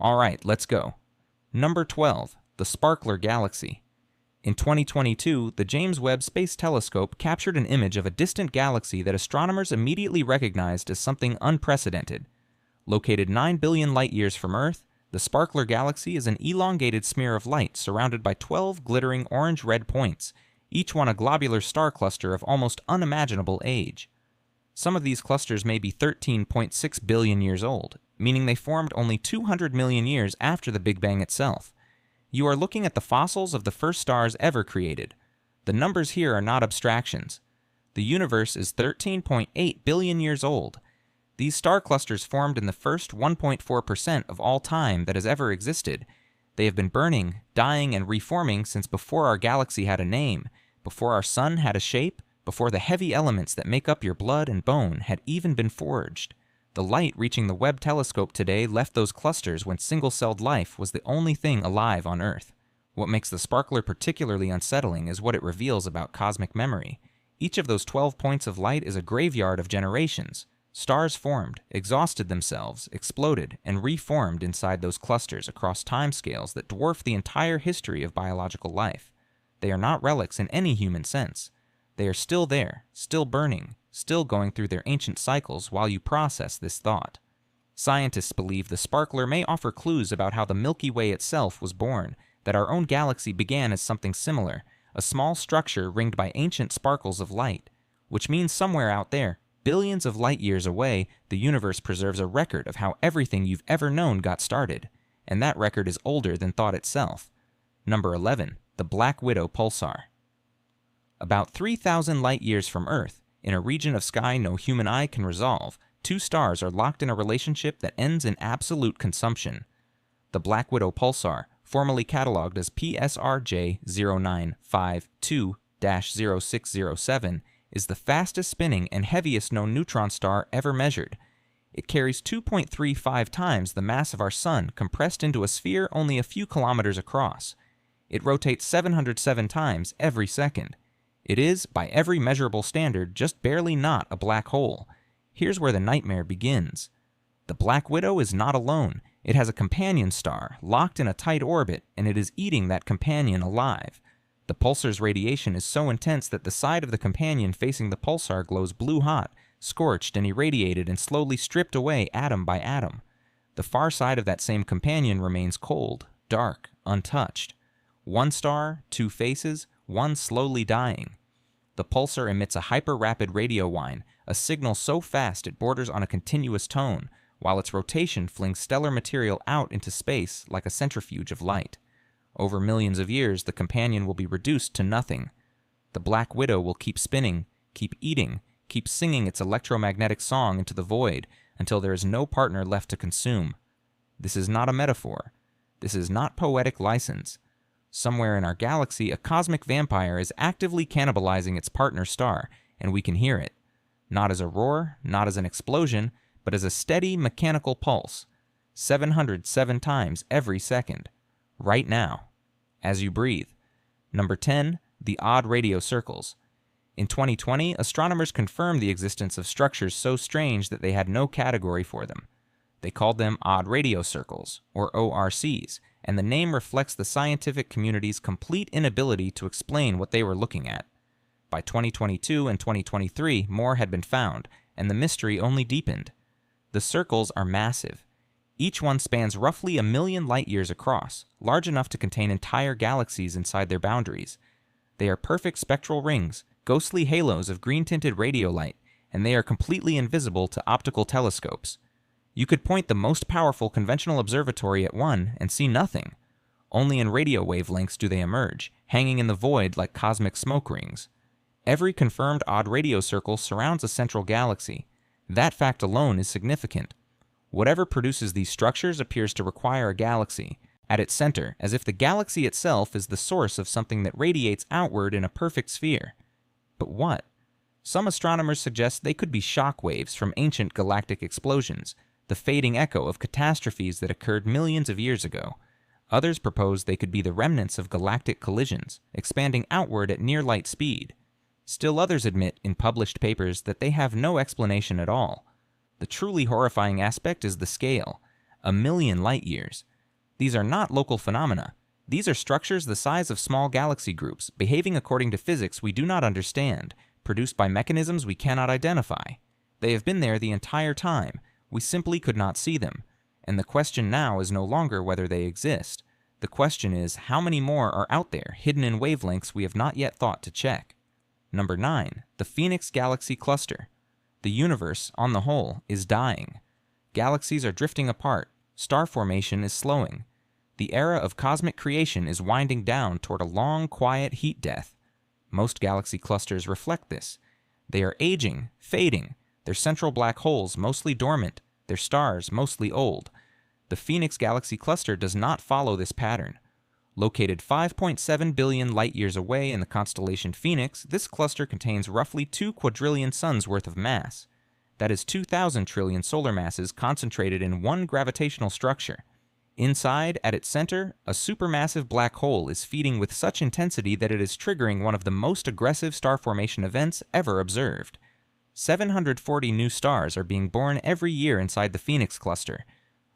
Alright, let's go. Number 12. The Sparkler Galaxy. In 2022, the James Webb Space Telescope captured an image of a distant galaxy that astronomers immediately recognized as something unprecedented. Located 9 billion light-years from Earth, the Sparkler Galaxy is an elongated smear of light surrounded by 12 glittering orange-red points, each one a globular star cluster of almost unimaginable age. Some of these clusters may be 13.6 billion years old, meaning they formed only 200 million years after the Big Bang itself. You are looking at the fossils of the first stars ever created. The numbers here are not abstractions. The universe is 13.8 billion years old. These star clusters formed in the first 1.4% of all time that has ever existed. They have been burning, dying, and reforming since before our galaxy had a name, before our sun had a shape, before the heavy elements that make up your blood and bone had even been forged. The light reaching the Webb telescope today left those clusters when single-celled life was the only thing alive on Earth. What makes the sparkler particularly unsettling is what it reveals about cosmic memory. Each of those 12 points of light is a graveyard of generations. Stars formed, exhausted themselves, exploded, and reformed inside those clusters across timescales that dwarf the entire history of biological life. They are not relics in any human sense. They are still there, still burning, still going through their ancient cycles while you process this thought. Scientists believe the sparkler may offer clues about how the Milky Way itself was born, that our own galaxy began as something similar, a small structure ringed by ancient sparkles of light, which means somewhere out there, billions of light years away, the universe preserves a record of how everything you've ever known got started, and that record is older than thought itself. Number 11. The Black Widow Pulsar. About 3,000 light-years from Earth, in a region of sky no human eye can resolve, two stars are locked in a relationship that ends in absolute consumption. The Black Widow Pulsar, formerly cataloged as PSRJ 0952-0607, is the fastest spinning and heaviest known neutron star ever measured. It carries 2.35 times the mass of our Sun compressed into a sphere only a few kilometers across. It rotates 707 times every second. It is, by every measurable standard, just barely not a black hole. Here's where the nightmare begins. The Black Widow is not alone. It has a companion star, locked in a tight orbit, and it is eating that companion alive. The pulsar's radiation is so intense that the side of the companion facing the pulsar glows blue-hot, scorched and irradiated and slowly stripped away atom by atom. The far side of that same companion remains cold, dark, untouched. One star, two faces, one slowly dying. The pulsar emits a hyper-rapid radio whine, a signal so fast it borders on a continuous tone, while its rotation flings stellar material out into space like a centrifuge of light. Over millions of years, the companion will be reduced to nothing. The Black Widow will keep spinning, keep eating, keep singing its electromagnetic song into the void until there is no partner left to consume. This is not a metaphor. This is not poetic license. Somewhere in our galaxy, a cosmic vampire is actively cannibalizing its partner star, and we can hear it. Not as a roar, not as an explosion, but as a steady mechanical pulse. 707 times every second. Right now. As you breathe. Number 10. The Odd Radio Circles. In 2020, astronomers confirmed the existence of structures so strange that they had no category for them. They called them odd radio circles, or ORCs, and the name reflects the scientific community's complete inability to explain what they were looking at. By 2022 and 2023, more had been found, and the mystery only deepened. The circles are massive. Each one spans roughly 1 million light-years across, large enough to contain entire galaxies inside their boundaries. They are perfect spectral rings, ghostly halos of green-tinted radio light, and they are completely invisible to optical telescopes. You could point the most powerful conventional observatory at one and see nothing. Only in radio wavelengths do they emerge, hanging in the void like cosmic smoke rings. Every confirmed odd radio circle surrounds a central galaxy. That fact alone is significant. Whatever produces these structures appears to require a galaxy, at its center, as if the galaxy itself is the source of something that radiates outward in a perfect sphere. But what? Some astronomers suggest they could be shock waves from ancient galactic explosions, the fading echo of catastrophes that occurred millions of years ago. Others propose they could be the remnants of galactic collisions, expanding outward at near-light speed. Still others admit in published papers that they have no explanation at all. The truly horrifying aspect is the scale. 1,000,000 light-years. These are not local phenomena. These are structures the size of small galaxy groups, behaving according to physics we do not understand, produced by mechanisms we cannot identify. They have been there the entire time. We simply could not see them. And the question now is no longer whether they exist. The question is, how many more are out there, hidden in wavelengths we have not yet thought to check? Number 9. The Phoenix Galaxy Cluster. The universe, on the whole, is dying. Galaxies are drifting apart. Star formation is slowing. The era of cosmic creation is winding down toward a long, quiet heat death. Most galaxy clusters reflect this. They are aging, fading, their central black holes mostly dormant, their stars mostly old. The Phoenix Galaxy Cluster does not follow this pattern. Located 5.7 billion light-years away in the constellation Phoenix, this cluster contains roughly 2 quadrillion suns worth of mass. That is 2,000 trillion solar masses concentrated in one gravitational structure. Inside, at its center, a supermassive black hole is feeding with such intensity that it is triggering one of the most aggressive star formation events ever observed. 740 new stars are being born every year inside the Phoenix cluster.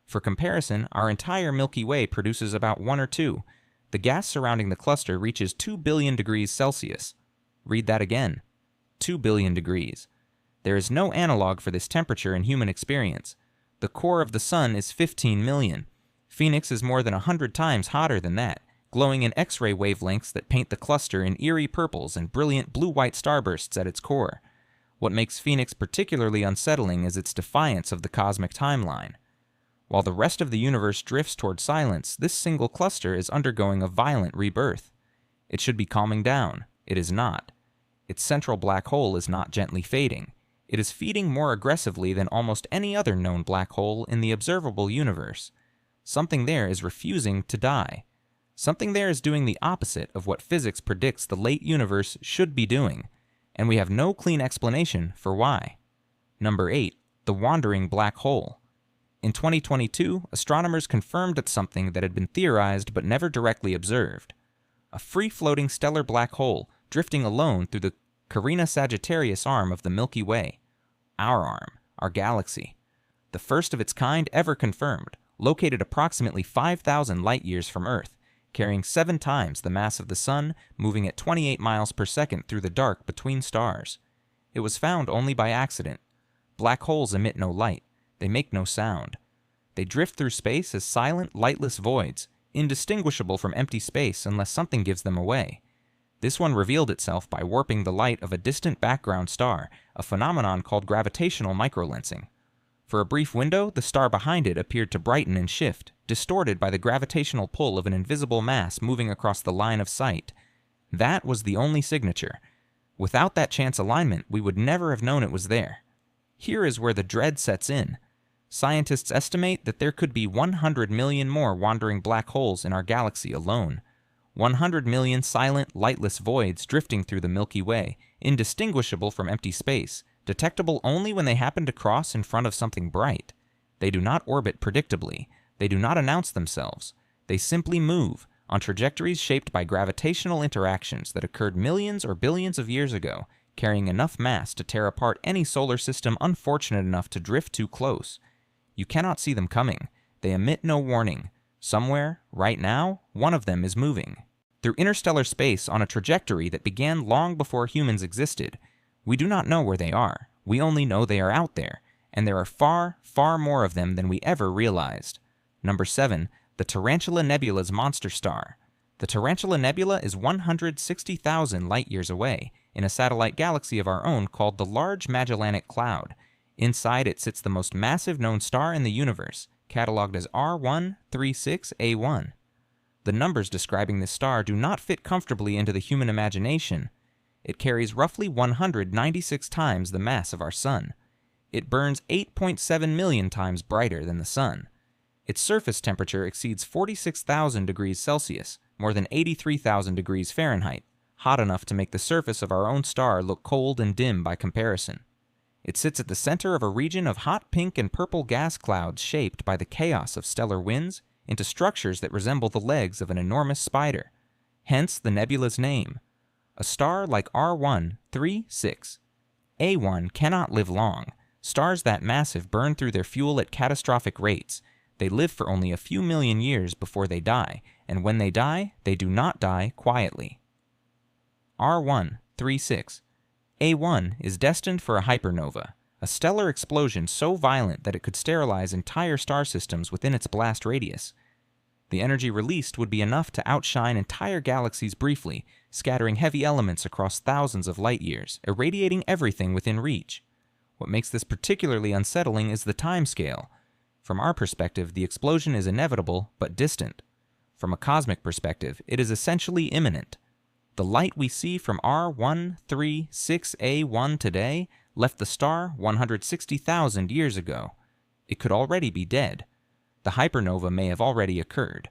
For comparison, our entire Milky Way produces about 1 or 2. The gas surrounding the cluster reaches 2 billion degrees Celsius. Read that again. 2 billion degrees. There is no analog for this temperature in human experience. The core of the Sun is 15 million. Phoenix is more than 100 times hotter than that, glowing in X-ray wavelengths that paint the cluster in eerie purples and brilliant blue-white starbursts at its core. What makes Phoenix particularly unsettling is its defiance of the cosmic timeline. While the rest of the universe drifts toward silence, this single cluster is undergoing a violent rebirth. It should be calming down. It is not. Its central black hole is not gently fading. It is feeding more aggressively than almost any other known black hole in the observable universe. Something there is refusing to die. Something there is doing the opposite of what physics predicts the late universe should be doing, and we have no clean explanation for why. Number 8. The Wandering Black Hole. In 2022, astronomers confirmed that something that had been theorized but never directly observed. A free-floating stellar black hole drifting alone through the Carina Sagittarius arm of the Milky Way. Our arm, our galaxy. The first of its kind ever confirmed, located approximately 5,000 light-years from Earth, carrying 7 times the mass of the Sun, moving at 28 miles per second through the dark between stars. It was found only by accident. Black holes emit no light. They make no sound. They drift through space as silent, lightless voids, indistinguishable from empty space unless something gives them away. This one revealed itself by warping the light of a distant background star, a phenomenon called gravitational microlensing. For a brief window, the star behind it appeared to brighten and shift, distorted by the gravitational pull of an invisible mass moving across the line of sight. That was the only signature. Without that chance alignment, we would never have known it was there. Here is where the dread sets in. Scientists estimate that there could be 100 million more wandering black holes in our galaxy alone. 100 million silent, lightless voids drifting through the Milky Way, indistinguishable from empty space, detectable only when they happen to cross in front of something bright. They do not orbit predictably. They do not announce themselves. They simply move, on trajectories shaped by gravitational interactions that occurred millions or billions of years ago, carrying enough mass to tear apart any solar system unfortunate enough to drift too close. You cannot see them coming. They emit no warning. Somewhere, right now, one of them is moving. Through interstellar space on a trajectory that began long before humans existed. We do not know where they are. We only know they are out there, and there are far, far more of them than we ever realized. Number 7. The Tarantula Nebula's monster star. The Tarantula Nebula is 160,000 light-years away, in a satellite galaxy of our own called the Large Magellanic Cloud. Inside it sits the most massive known star in the universe, cataloged as R136A1. The numbers describing this star do not fit comfortably into the human imagination. It carries roughly 196 times the mass of our Sun. It burns 8.7 million times brighter than the Sun. Its surface temperature exceeds 46,000 degrees Celsius, more than 83,000 degrees Fahrenheit, hot enough to make the surface of our own star look cold and dim by comparison. It sits at the center of a region of hot pink and purple gas clouds shaped by the chaos of stellar winds into structures that resemble the legs of an enormous spider. Hence the nebula's name. A star like R136. A1 cannot live long. Stars that massive burn through their fuel at catastrophic rates. They live for only a few million years before they die, and when they die, they do not die quietly. R136. A1 is destined for a hypernova, a stellar explosion so violent that it could sterilize entire star systems within its blast radius. The energy released would be enough to outshine entire galaxies briefly, scattering heavy elements across thousands of light years, irradiating everything within reach. What makes this particularly unsettling is the time scale. From our perspective, the explosion is inevitable but distant. From a cosmic perspective, it is essentially imminent. The light we see from R136A1 today left the star 160,000 years ago. It could already be dead. The hypernova may have already occurred.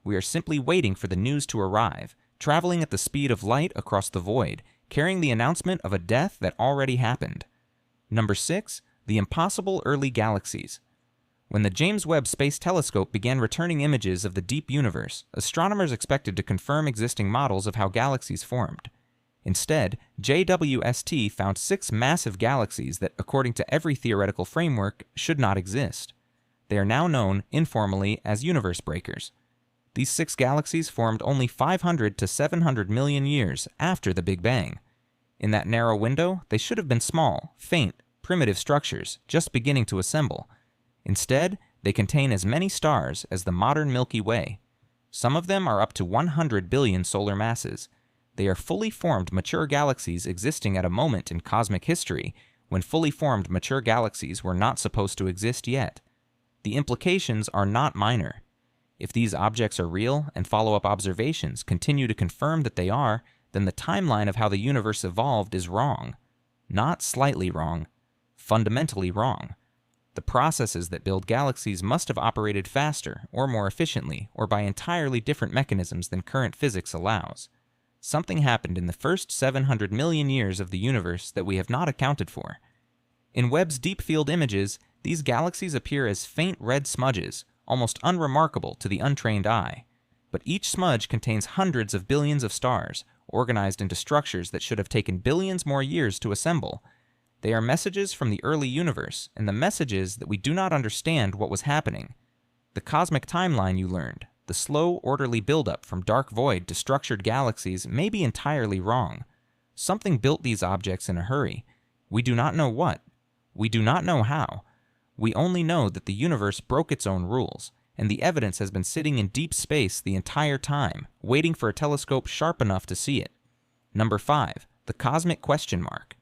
We are simply waiting for the news to arrive, traveling at the speed of light across the void, carrying the announcement of a death that already happened. Number 6. The impossible early galaxies. When the James Webb Space Telescope began returning images of the deep universe, astronomers expected to confirm existing models of how galaxies formed. Instead, JWST found 6 massive galaxies that, according to every theoretical framework, should not exist. They are now known, informally, as universe breakers. These 6 galaxies formed only 500 to 700 million years after the Big Bang. In that narrow window, they should have been small, faint, primitive structures, just beginning to assemble. Instead, they contain as many stars as the modern Milky Way. Some of them are up to 100 billion solar masses. They are fully formed mature galaxies existing at a moment in cosmic history when fully formed mature galaxies were not supposed to exist yet. The implications are not minor. If these objects are real and follow-up observations continue to confirm that they are, then the timeline of how the universe evolved is wrong. Not slightly wrong, fundamentally wrong. The processes that build galaxies must have operated faster or more efficiently or by entirely different mechanisms than current physics allows. Something happened in the first 700 million years of the universe that we have not accounted for. In Webb's deep field images, these galaxies appear as faint red smudges, almost unremarkable to the untrained eye. But each smudge contains hundreds of billions of stars, organized into structures that should have taken billions more years to assemble. They are messages from the early universe, and the message is that we do not understand what was happening. The cosmic timeline you learned, the slow, orderly buildup from dark void to structured galaxies, may be entirely wrong. Something built these objects in a hurry. We do not know what. We do not know how. We only know that the universe broke its own rules, and the evidence has been sitting in deep space the entire time, waiting for a telescope sharp enough to see it. Number 5. The cosmic question mark.